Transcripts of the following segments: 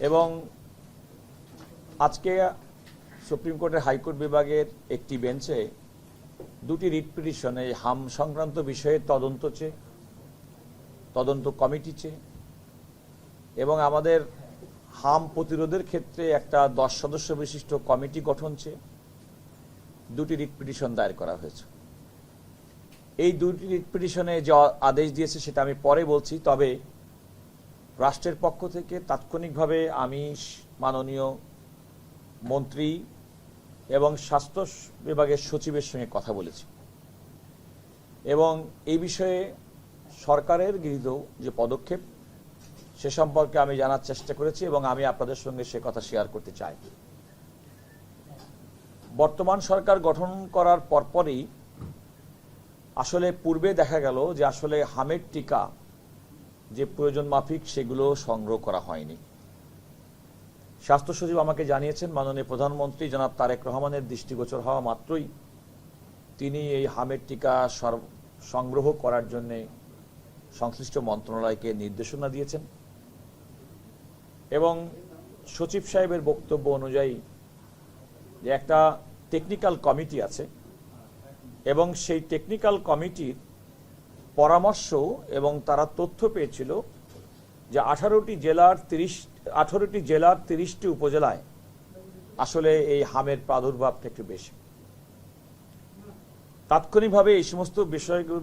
এবং আজকে সুপ্রিম কোর্টের হাইকোর্ট বিভাগের একটি বেঞ্চে দুটি রিট পিটিশন এই হাম সংক্রান্ত বিষয়ে তদন্ত কমিটি চেয়ে এবং আমাদের হাম প্রতিরোধের ক্ষেত্রে একটা 10 সদস্য বিশিষ্ট কমিটি গঠন চেয়ে দুটি রিট পিটিশন দায়ের করা হয়েছে। এই দুটি রিট পিটিশনে যে আদেশ দিয়েছে সেটা আমি পরে বলছি, তবে রাষ্ট্রের পক্ষ থেকে তাৎক্ষণিকভাবে আমি মাননীয় মন্ত্রী এবং স্বাস্থ্য বিভাগের সচিবের সঙ্গে কথা বলেছি এবং এই বিষয়ে সরকারের গৃহীত যে পদক্ষেপ সে সম্পর্কে আমি জানার চেষ্টা করেছি এবং আমি আপনাদের সঙ্গে সে কথা শেয়ার করতে চাই। বর্তমান সরকার গঠন করার পরপরই আসলে পূর্বে দেখা গেল যে আসলে হামের টিকা যে প্রয়োজন মাফিক সেগুলো সংগ্রহ করা হয়নি। স্বাস্থ্য সচিব আমাকে জানিয়েছেন মাননীয় প্রধানমন্ত্রী জনাব তারেক রহমানের দৃষ্টিগোচর হওয়া মাত্রই তিনি এই হামের টিকা সংগ্রহ করার জন্য সংশ্লিষ্ট মন্ত্রণালয়কে নির্দেশনা দিয়েছেন এবং সচিব সাহেবের বক্তব্য অনুযায়ী যে একটা টেকনিক্যাল কমিটি আছে এবং সেই টেকনিক্যাল কমিটির পরামর্শ এবং তারা তথ্য পেয়েছিল যে 18টি জেলার 30টি উপজেলায় আসলে এই হামের প্রাদুর্ভাবটা একটু বেশি। তাৎক্ষণিকভাবে এই সমস্ত বিষয়গুলো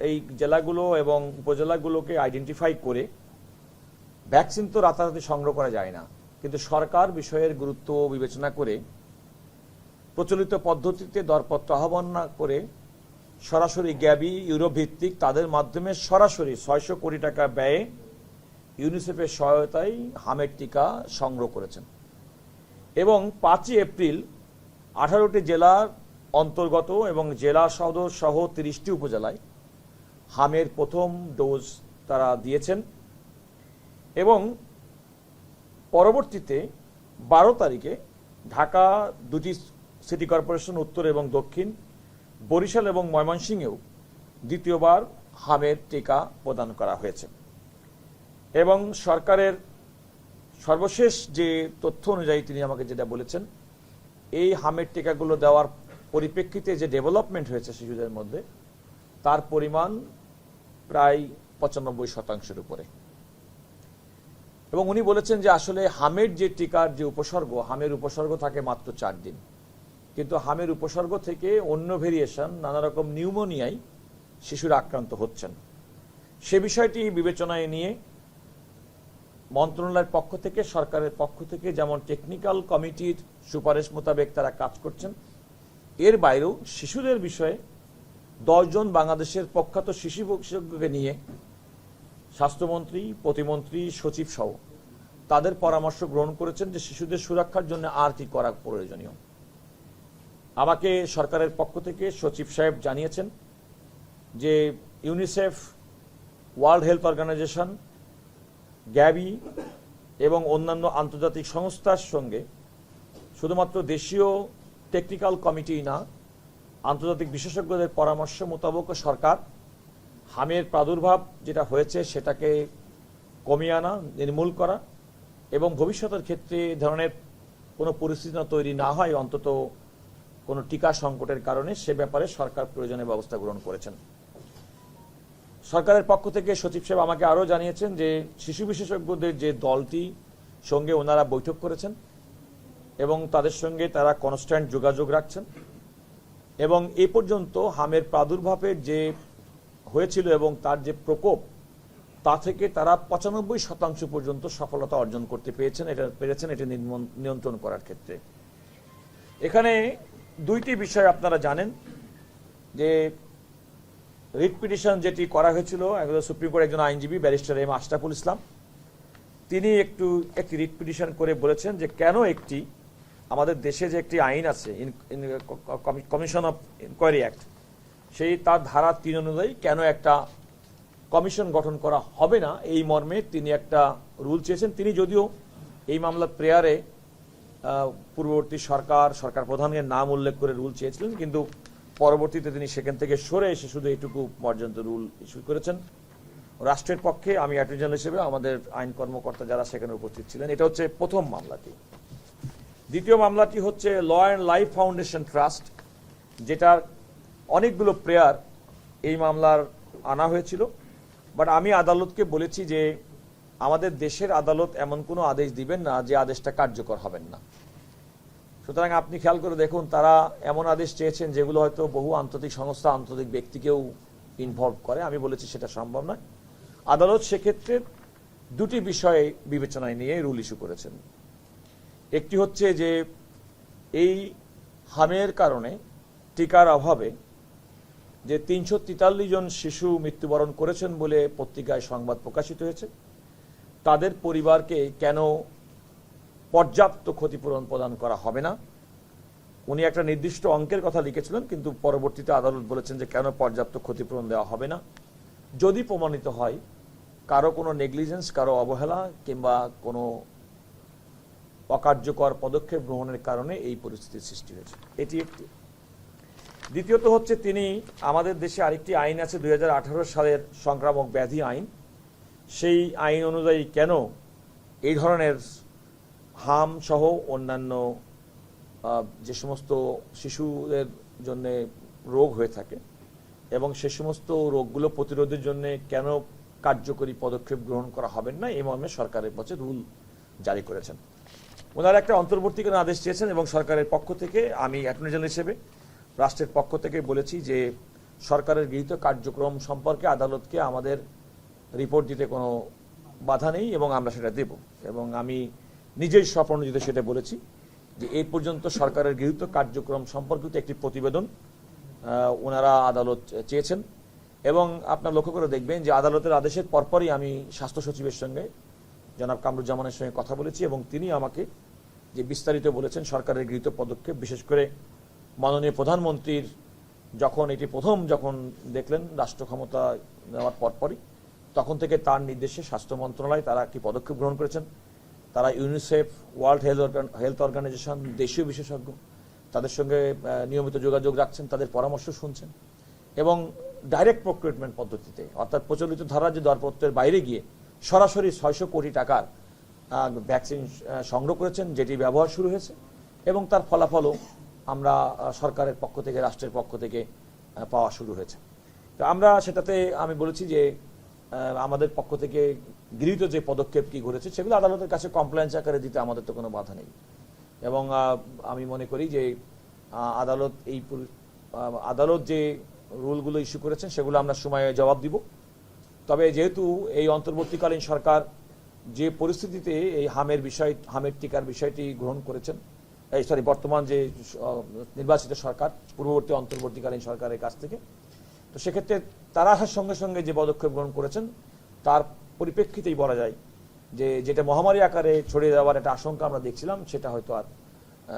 এই জেলাগুলো এবং উপজেলাগুলোকে আইডেন্টিফাই করে ভ্যাকসিন তো রাতারাতি সংগ্রহ করা যায় না, কিন্তু সরকার বিষয়ের গুরুত্ব বিবেচনা করে প্রচলিত পদ্ধতিতে দরপত্র আহ্বান না করে সরাসরি গ্যাবি ইউরোপ ভিত্তিক তাদের মাধ্যমে সরাসরি 600 কোটি টাকা ব্যয়ে ইউনিসেফের সহায়তায় হামের টিকা সংগ্রহ করেছেন এবং 5 এপ্রিল 18টি জেলার অন্তর্গত এবং জেলা সদর সহ 30টি উপজেলায় হামের প্রথম ডোজ তারা দিয়েছেন এবং পরবর্তীতে 12 তারিখে ঢাকা দুটি সিটি কর্পোরেশন উত্তর এবং দক্ষিণ, বরিশাল এবং ময়মনসিংহেও দ্বিতীয়বার হামের টিকা প্রদান করা হয়েছে এবং সরকারের সর্বশেষ যে তথ্য অনুযায়ী তিনি আমাকে যেটা বলেছেন, এই হামের টিকাগুলো দেওয়ার পরিপ্রেক্ষিতে যে ডেভেলপমেন্ট হয়েছে শিশুদের মধ্যে তার পরিমাণ প্রায় 95% উপরে এবং উনি বলেছেন যে আসলে হামের যে টিকার যে উপসর্গ, হামের উপসর্গ থাকে মাত্র 4 দিন, কিন্তু হামের উপসর্গ থেকে অন্য ভেরিয়েশন নানা রকম নিউমোনিয়ায় শিশুরা আক্রান্ত হচ্ছেন। সে বিষয়টি বিবেচনায় নিয়ে মন্ত্রণালয়ের পক্ষ থেকে সরকারের পক্ষ থেকে যেমন টেকনিক্যাল কমিটির সুপারিশ মোতাবেক তারা কাজ করছেন, এর বাইরেও শিশুদের বিষয়ে 10 জন বাংলাদেশের প্রখ্যাত শিশু বিশেষজ্ঞকে নিয়ে স্বাস্থ্যমন্ত্রী, প্রতিমন্ত্রী, সচিব সহ তাদের পরামর্শ গ্রহণ করেছেন যে শিশুদের সুরক্ষার জন্য আর কি করা প্রয়োজনীয়। আমাকে সরকারের পক্ষ থেকে সচিব সাহেব জানিয়েছেন যে UNICEF, world health organization, Gavi এবং অন্যান্য আন্তর্জাতিক সংস্থার সঙ্গে শুধুমাত্র দেশীয় টেকনিক্যাল কমিটি না, আন্তর্জাতিক বিশেষজ্ঞদের পরামর্শ মোতাবেক সরকার হামের প্রাদুর্ভাব যেটা হয়েছে সেটাকে কমিয়ে আনা, নির্মূল করা এবং ভবিষ্যতের ক্ষেত্রে ধরনের কোনো পরিস্থিতি তৈরি না হয় অন্তত কোনো টিকা সংকটের কারণে, সে ব্যাপারে সরকার প্রয়োজনীয় ব্যবস্থা গ্রহণ করেছেন। সরকারের পক্ষ থেকে সচিব সাহেব আমাকে আরও জানিয়েছেন যে শিশু বিশেষজ্ঞদের যে দলটি সঙ্গে ওনারা বৈঠক করেছেন এবং তাদের সঙ্গে তারা কনস্ট্যান্ট যোগাযোগ রাখছেন এবং এ পর্যন্ত হামের প্রাদুর্ভাবের যে হয়েছিল এবং তার যে প্রকোপ তা থেকে তারা 95% পর্যন্ত সফলতা অর্জন করতে পেরেছেন এটা নিয়ন্ত্রণ করার ক্ষেত্রে। এখানে দুইটি বিষয় আপনারা জানেন যে রিট পিটিশন যেটি করা হয়েছিল, সুপ্রিম কোর্টের একজন আইনজীবী ব্যারিস্টার এম আশরাফুল ইসলাম তিনি একটি রিট পিটিশন করে বলেছেন যে কেন আমাদের দেশে যে একটি আইন আছে কমিশন অফ ইনকোয়ারি অ্যাক্ট, সেই তার ধারা 3 অনুযায়ী কেন একটা কমিশন গঠন করা হবে না, এই মর্মে তিনি একটা রুল চেয়েছেন। তিনি যদিও এই মামলার প্রেয়ারে পূর্ববর্তী সরকার প্রধানের নাম উল্লেখ করে রুল চেয়েছিলেন, কিন্তু পরবর্তীতে তিনি সেখান থেকে সরে এসে শুধু এইটুকু পর্যন্ত রুল ইস্যু করেছেন। রাষ্ট্রের পক্ষে আমি অ্যাটর্নি জেনারেল হিসেবে আমাদের আইন কর্মকর্তা যারা সেখানে উপস্থিত ছিলেন। এটা হচ্ছে প্রথম মামলাটি। দ্বিতীয় মামলাটি হচ্ছে law and life foundation trust, যেটার অনেকগুলো প্রেয়ার এই মামলার আনা হয়েছিল। বাট আমি আদালতকে বলেছি যে আমাদের দেশের আদালত এমন কোনো আদেশ দিবেন না যে আদেশটা কার্যকর হবেন না। সুতরাং আপনি খেয়াল করে দেখুন, তারা এমন আদেশ চেয়েছেন যেগুলো হয়তো বহু আন্তর্জাতিক সংস্থা, আন্তর্জাতিক ব্যক্তিকেও ইনভলভ করে। আমি বলেছি সেটা সম্ভব নয়। আদালত সেক্ষেত্রে দুটি বিষয়ে বিবেচনায় নিয়ে রুল ইস্যু করেছেন। একটি হচ্ছে যে এই হামের কারণে, টিকার অভাবে যে 343 জন শিশু মৃত্যুবরণ করেছেন বলে পত্রিকায় সংবাদ প্রকাশিত হয়েছে, তাদের পরিবারকে কেন পর্যাপ্ত ক্ষতিপূরণ প্রদান করা হবে না। উনি একটা নির্দিষ্ট অঙ্কের কথা লিখেছিলেন, কিন্তু পরবর্তীতে আদালত বলেছেন যে কেন পর্যাপ্ত ক্ষতিপূরণ দেওয়া হবে না। যদি প্রমাণিত হয় কারো কোনো নেগলিজেন্স, কারো অবহেলা কিংবা কোনো অকার্যকর পদক্ষেপ গ্রহণের কারণে এই পরিস্থিতির সৃষ্টি হয়েছে, এটি একটি। দ্বিতীয়ত হচ্ছে তিনি আমাদের দেশে আরেকটি আইন আছে 2018 সালের সংক্রামক ব্যাধি আইন, সেই আইন অনুযায়ী কেন এই ধরনের হাম সহ অন্যান্য যে সমস্ত শিশুদের জন্য রোগ হয়ে থাকে এবং সে সমস্ত রোগগুলো প্রতিরোধের জন্য কেন কার্যকরী পদক্ষেপ গ্রহণ করা হবে না, এই মর্মে সরকারের কাছে রুল জারি করেছেন। ওনারা একটা অন্তর্বর্তীকালীন আদেশ চেয়েছেন এবং সরকারের পক্ষ থেকে আমি অ্যাটর্নি জেনারেল হিসেবে রাষ্ট্রের পক্ষ থেকে বলেছি যে সরকারের গৃহীত কার্যক্রম সম্পর্কে আদালতকে আমাদের রিপোর্ট দিতে কোনো বাধা নেই এবং আমরা সেটা দেব। এবং আমি নিজেই স্বপ্রণোদিত সেটা বলেছি যে এই পর্যন্ত সরকারের গৃহীত কার্যক্রম সম্পর্কিত একটি প্রতিবেদন ওনারা আদালত চেয়েছেন। এবং আপনার লক্ষ্য করে দেখবেন যে আদালতের আদেশের পরপরই আমি স্বাস্থ্য সচিবের সঙ্গে জনাব কামরুজ্জামানের সঙ্গে কথা বলেছি এবং তিনি আমাকে যে বিস্তারিত বলেছেন সরকারের গৃহীত পদক্ষেপ, বিশেষ করে মাননীয় প্রধানমন্ত্রীর যখন দেখলেন রাষ্ট্র ক্ষমতা নেওয়ার পরপরই, তখন থেকে তার নির্দেশে স্বাস্থ্য মন্ত্রণালয় তারা কি পদক্ষেপ গ্রহণ করেছেন। তারা ইউনিসেফ, ওয়ার্ল্ড হেলথ অর্গানাইজেশন, দেশীয় বিশেষজ্ঞ তাদের সঙ্গে নিয়মিত যোগাযোগ রাখছেন, তাদের পরামর্শ শুনছেন এবং ডাইরেক্ট প্রক্রিউটমেন্ট পদ্ধতিতে, অর্থাৎ প্রচলিত ধারা যে দরপত্রের বাইরে গিয়ে সরাসরি 600 কোটি টাকার ভ্যাকসিন সংগ্রহ করেছেন, যেটি ব্যবহার শুরু হয়েছে এবং তার ফলাফলও আমরা সরকারের পক্ষ থেকে, রাষ্ট্রের পক্ষ থেকে পাওয়া শুরু হয়েছে। তো আমরা সেটাতে আমি বলেছি যে আমাদের পক্ষ থেকে গৃহীত যে পদক্ষেপ কি ঘটেছে সেগুলো আদালতের কাছে কমপ্লেন্স আকারে দিতে আমাদের তো কোনো বাধা নেই। এবং আমি মনে করি যে আদালত যে রুলগুলো ইস্যু করেছেন সেগুলো আমরা সময়ে জবাব দিব। তবে যেহেতু এই অন্তর্বর্তীকালীন সরকার যে পরিস্থিতিতে এই হামের টিকার বিষয়টি গ্রহণ করেছেন, বর্তমান যে নির্বাচিত সরকার পূর্ববর্তী অন্তর্বর্তীকালীন সরকারের কাছ থেকে, তো সেক্ষেত্রে তারা আসার সঙ্গে সঙ্গে যে পদক্ষেপ গ্রহণ করেছেন তার পরিপ্রেক্ষিতেই বলা যায় যে যেটা মহামারী আকারে ছড়িয়ে যাওয়ার একটা আশঙ্কা আমরা দেখছিলাম, সেটা হয়তো আর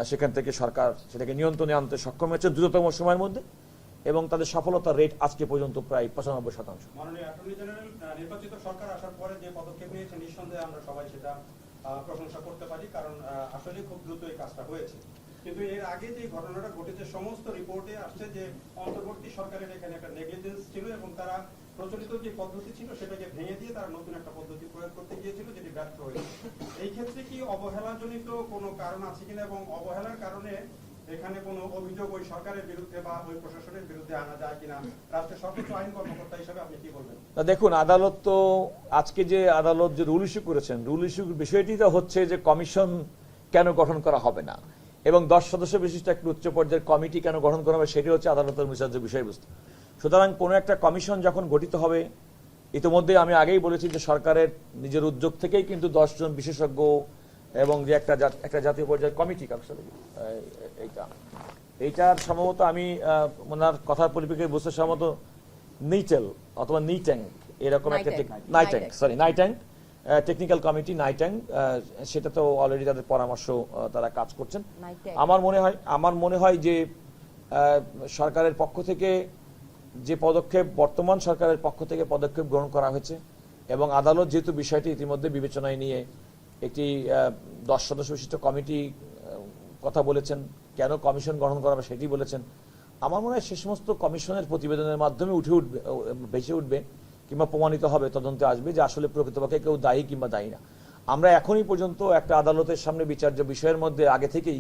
সেখান থেকে সরকার সেটাকে নিয়ন্ত্রণে আনতে সক্ষম হয়েছে দ্রুততম সময়ের মধ্যে এবং তাদের সফলতার রেট আজকে পর্যন্ত প্রায় 95%। মাননীয় অ্যাটর্নি জেনারেল, নির্বাচিত সরকার আসার পরে যে পদক্ষেপ নিয়েছে নিঃসন্দেহে আমরা সবাই সেটা প্রশংসা করতে পারি, কারণ আসলে খুব দ্রুত এই কাজটা হয়েছে। কিন্তু এর আগে যে ঘটনাটা ঘটেছে সমস্ত রিপোর্টে আসছে যে অন্তর্বর্তী সরকারের এখানে একটা নেগলিজেন্স ছিল এবং তারা প্রচলিত যে পদ্ধতি ছিল সেটাকে ভেঙে দিয়ে তারা নতুন একটা পদ্ধতি প্রয়োগ করতে গিয়েছিল, যেটি ব্যর্থ হয়েছে। এই ক্ষেত্রে কি অবহেলাজনিত কোনো কারণ আছে কিনা এবং অবহেলার কারণে এখানে কোনো অভিযোগ ওই সরকারের বিরুদ্ধে বা ওই প্রশাসনের বিরুদ্ধে আনা যায় কিনা, রাষ্ট্রের সর্বোচ্চ আইন কর্মকর্তা হিসেবে আপনি কি বলবেন? দেখুন, আদালত তো আজকে যে আদালত যে রুল ইস্যু করেছেন, রুল ইস্যু বিষয়টি তো হচ্ছে যে কমিশন কেন গঠন করা হবে না এবং 10 সদস্য বিশিষ্ট একটা উচ্চ পর্যায়ের কমিটি কেন গঠন করা হবে, সেটি হচ্ছে আদালতের বিচার্য বিষয়বস্তু। সুতরাং কোনো একটা কমিশন যখন গঠিত হবে, ইতিমধ্যে আমি আগেই বলেছি যে সরকারের নিজের উদ্যোগ থেকেই কিন্তু 10 জন বিশেষজ্ঞ এবং যে একটা জাতীয় পর্যায়ের কমিটি, এইটার সম্ভবত আমি ওনার কথার পরিপ্রেক্ষিতে বুঝতে সম্ভবত নিটেল অথবা নিট্যাং এরকম একটা নাইট্যাং টেকনিক্যাল কমিটি, নাইট্যাং, সেটা তো অলরেডি তাদের পরামর্শ তারা কাজ করছেন। আমার মনে হয় যে সরকারের পক্ষ থেকে যে পদক্ষেপ, বর্তমান সরকারের পক্ষ থেকে পদক্ষেপ গ্রহণ করা হয়েছে এবং আদালত যেহেতু বিষয়টি ইতিমধ্যে বিবেচনায় নিয়ে একটি 10 সদস্য বিশিষ্ট কমিটি কথা বলেছেন, কেন কমিশন গঠন করা হবে সেটি বলেছেন। আমার মনে হয় সে সমস্ত কমিশনের প্রতিবেদনের মাধ্যমে ভেসে উঠবে কিংবা প্রমাণিত হবে, তদন্তে আসবে যে আসলে প্রকৃতপক্ষে কেউ দায়ী কিংবা দায়ী না। আমরা এখনই পর্যন্ত একটা আদালতের সামনে বিচার্য বিষয়ের মধ্যে আগে থেকেই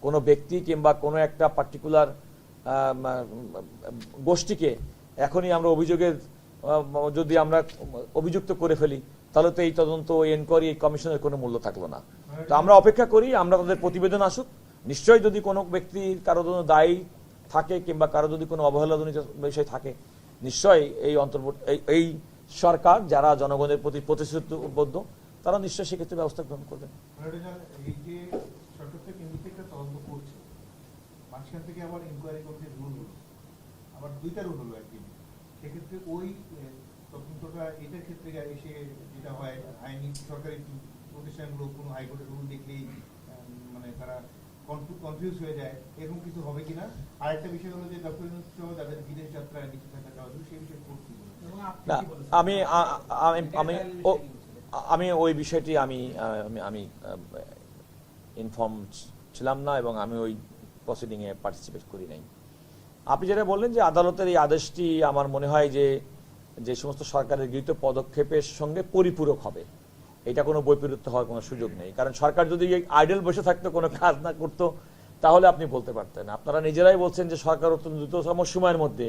কোনো ব্যক্তি কিংবা কোনো একটা পার্টিকুলার গোষ্ঠীকে এখনই আমরা অভিযোগের যদি আমরা অভিযুক্ত করে ফেলি, তাহলে তো এই তদন্ত, এই এনকোয়ারি, এই কমিশনের কোনো মূল্য থাকলো না। তো আমরা অপেক্ষা করি, আমরা তাদের প্রতিবেদন আসুক। নিশ্চয়ই যদি কোনো ব্যক্তির কারো জন্য দায়ী থাকে কিংবা কারো যদি কোনো অবহেলাজনিত বিষয় থাকে, নিশ্চয়ই এই সরকার যারা জনগণের প্রতি প্রতিশ্রুতিবদ্ধ, তারা নিশ্চয়ই সেক্ষেত্রে ব্যবস্থা গ্রহণ করবেন। এই যে সরকার থেকে এমনিতে একটা তদন্ত করছে, মাঝখান থেকে আবার ইনকোয়ারি কমিটির রুল হলো, আবার দুইটা রুল হলো একদিন, সেক্ষেত্রে ওই তদন্তটা এটার ক্ষেত্রে এসে যেটা হয়, আইনি সরকারি প্রতিষ্ঠানগুলো কোনো হাইকোর্টের রুল দেখলেই মানে তারা কনফিউজ হয়ে যায়, এরকম কিছু হবে কিনা। আরেকটা বিষয় হলো যে ডক্টর ইউনূস সহ যাদের বিদেশ যাত্রায় লিখে থাকা যাওয়া সেই বিষয়ে করছি না, আমি ওই বিষয়টি আমি ইনফর্ম ছিলাম না এবং আমি ওই প্রসিডিং এ পার্টিসিপেট করি নাই। আপনি যেটা বললেন যে আদালতের এই আদেশটি আমার মনে হয় যে সমস্ত সরকারের গৃহীত পদক্ষেপের সঙ্গে পরিপূরক হবে, এটা কোনো বৈপরীত্য হওয়ার কোনো সুযোগ নেই। কারণ সরকার যদি আইডল বসে থাকতো, কোনো কাজ না করতো, তাহলে আপনি বলতে পারতেন। আপনারা নিজেরাই বলছেন যে সরকার অত্যন্ত দ্রুততম সময়ের মধ্যে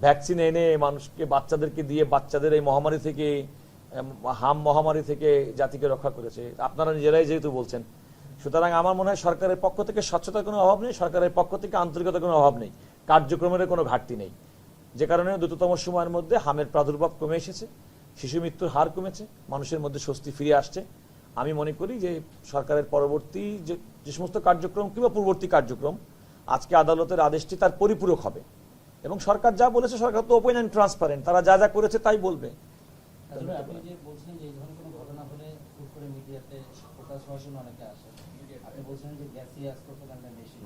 ভ্যাকসিন এনে মানুষকে, বাচ্চাদেরকে দিয়ে বাচ্চাদের এই মহামারী থেকে, হাম মহামারী থেকে জাতিকে রক্ষা করেছে। আপনারা নিজেরাই যেহেতু বলছেন, সুতরাং আমার মনে হয় সরকারের পক্ষ থেকে স্বচ্ছতার কোনো অভাব নেই, সরকারের পক্ষ থেকে আন্তরিকতার কোনো অভাব নেই, কার্যক্রমের কোনো ঘাটতি নেই, যে কারণে দ্রুততম সময়ের মধ্যে হামের প্রাদুর্ভাব কমে এসেছে, শিশু মৃত্যুর হার কমেছে, মানুষের মধ্যে স্বস্তি ফিরে আসছে। আমি মনে করি যে সরকারের পরবর্তী যে সমস্ত কার্যক্রম কিংবা পূর্ববর্তী কার্যক্রম, আজকে আদালতের আদেশটি তার পরিপূরক হবে। এবং সরকার যা বলেছে, সরকার তো ওপেন অ্যান্ড ট্রান্সপারেন্ট, তারা যা যা করেছে তাই বলবে। আপনি যে বলছেন যে এই ধরনের কোনো ঘটনা হলে খুব করে মিডিয়াতে ফোকাস হওয়ার জন্য অনেকে আসে, আপনি বলছেন যে গ্যাসিয়াস প্রোপাগান্ডা বেশি।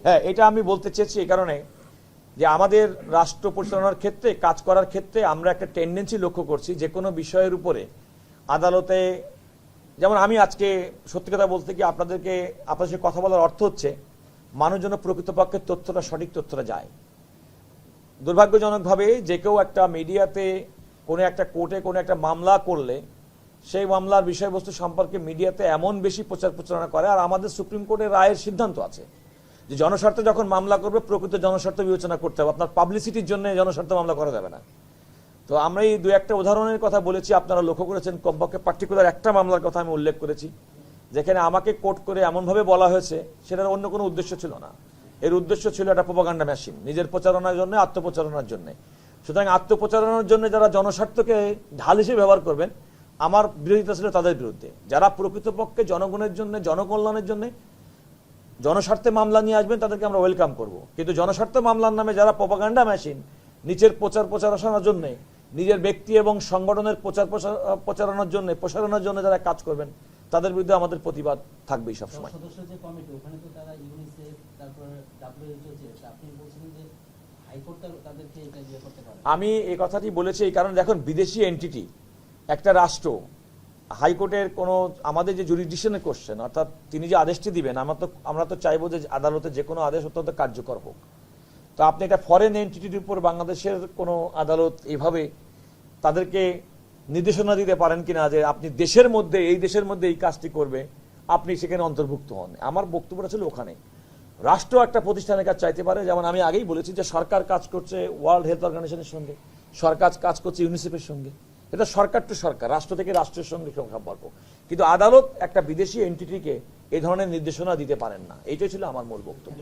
হ্যাঁ, এটা আমি বলতে চেয়েছি এই কারণে যে আমাদের রাষ্ট্র পরিচালনার ক্ষেত্রে, কাজ করার ক্ষেত্রে আমরা একটা টেন্ডেন্সি লক্ষ্য করছি, যে কোনো বিষয়ের উপরে আদালতে, যেমন আমি আজকে সত্যি কথা বলতে কি আপনাদের সাথে কথা বলার অর্থ হচ্ছে মানুষ যেন প্রকৃতপক্ষে তথ্যটা, সঠিক তথ্যটা যায়। দুর্ভাগ্যজনকভাবে যে কেউ একটা মিডিয়াতে কোনো একটা কোর্টে কোনো একটা মামলা করলে সেই মামলার বিষয়বস্তু সম্পর্কে মিডিয়াতে এমন বেশি প্রচার প্রচারণা করে। আর আমাদের সুপ্রিম কোর্টের রায়ের সিদ্ধান্ত আছে যে জনস্বার্থে যখন মামলা করবে, প্রকৃত জনস্বার্থ বিবেচনা করতে হবে, আপনার পাবলিসিটির জন্য জনস্বার্থ মামলা করা যাবে না। তো আমরা এই দু একটা উদাহরণের কথা বলেছি, আপনারা লক্ষ্য করেছেন, কমপক্ষে পার্টিকুলার একটা মামলার কথা আমি উল্লেখ করেছি, যেখানে আমাকে কোর্ট করে এমনভাবে বলা হয়েছে, সেটার অন্য কোনো উদ্দেশ্য ছিল না। এর উদ্দেশ্য ছিল একটা প্রোপাগান্ডা মেশিন, নিজের প্রচারণার জন্য, আত্মপ্রচারণার জন্য। সুতরাং আত্মপ্রচারণার জন্য যারা জনস্বার্থকে ঢাল হিসেবে ব্যবহার করবেন, আমার বিরোধিতা ছিল তাদের বিরুদ্ধে। যারা প্রকৃতপক্ষে জনগণের জন্য, জনকল্যাণের জন্য, জনস্বার্থে মামলা নিয়ে আসবেন, তাদেরকে আমরা ওয়েলকাম করব। কিন্তু জনস্বার্থ মামলার নামে যারা প্রোপাগান্ডা মেশিন, নিচের প্রচারণার জন্য, নিজের ব্যক্তি এবং সংগঠনের প্রচারণার জন্য, প্রসারণের জন্য যারা কাজ করবেন, তাদের বিরুদ্ধে আমাদের প্রতিবাদ থাকবেই সবসময়। সদস্য যে কমিটি, ওখানে তো তারা ইউনিসেফ, তারপরে WHO চেয়েছে, আপনি বলছেন যে হাইকোর্ট তাদেরকে এটা ইয়ে করতে পারে। আমি এই কথাটি বলেছি এই কারণে, দেখুন বিদেশি এন্টিটি, একটা রাষ্ট্র, হাইকোর্টের কোনো আমাদের যে জুরিডিকশনের কোশ্চেন, অর্থাৎ তিনি যে আদেশটি দিবেন, আমরা তো চাইবো যে আদালতে যে কোনো আদেশ অত্যন্ত কার্যকর হোক। তো আপনি একটা ফরেন এন্টিটির উপর বাংলাদেশের কোনো আদালত এইভাবে তাদেরকে নির্দেশনা দিতে পারেন কিনা যে আপনি দেশের মধ্যে, এই দেশের মধ্যে এই কাজটি করবে, আপনি সেখানে অন্তর্ভুক্ত হন। আমার বক্তব্যটা ছিল ওখানে রাষ্ট্র একটা প্রতিষ্ঠানের কাজ চাইতে পারে। যেমন আমি আগেই বলেছি যে সরকার কাজ করছে ওয়ার্ল্ড হেলথ অর্গানাইজেশনের সঙ্গে, সরকার কাজ করছে ইউনিসেফের সঙ্গে, এটা সরকার টু সরকার, রাষ্ট্র থেকে রাষ্ট্রের সঙ্গে সম্পর্ক। কিন্তু আদালত একটা বিদেশি এন্টিটিকে এই ধরনের নির্দেশনা দিতে পারেন না, এইটাই ছিল আমার মূল বক্তব্য।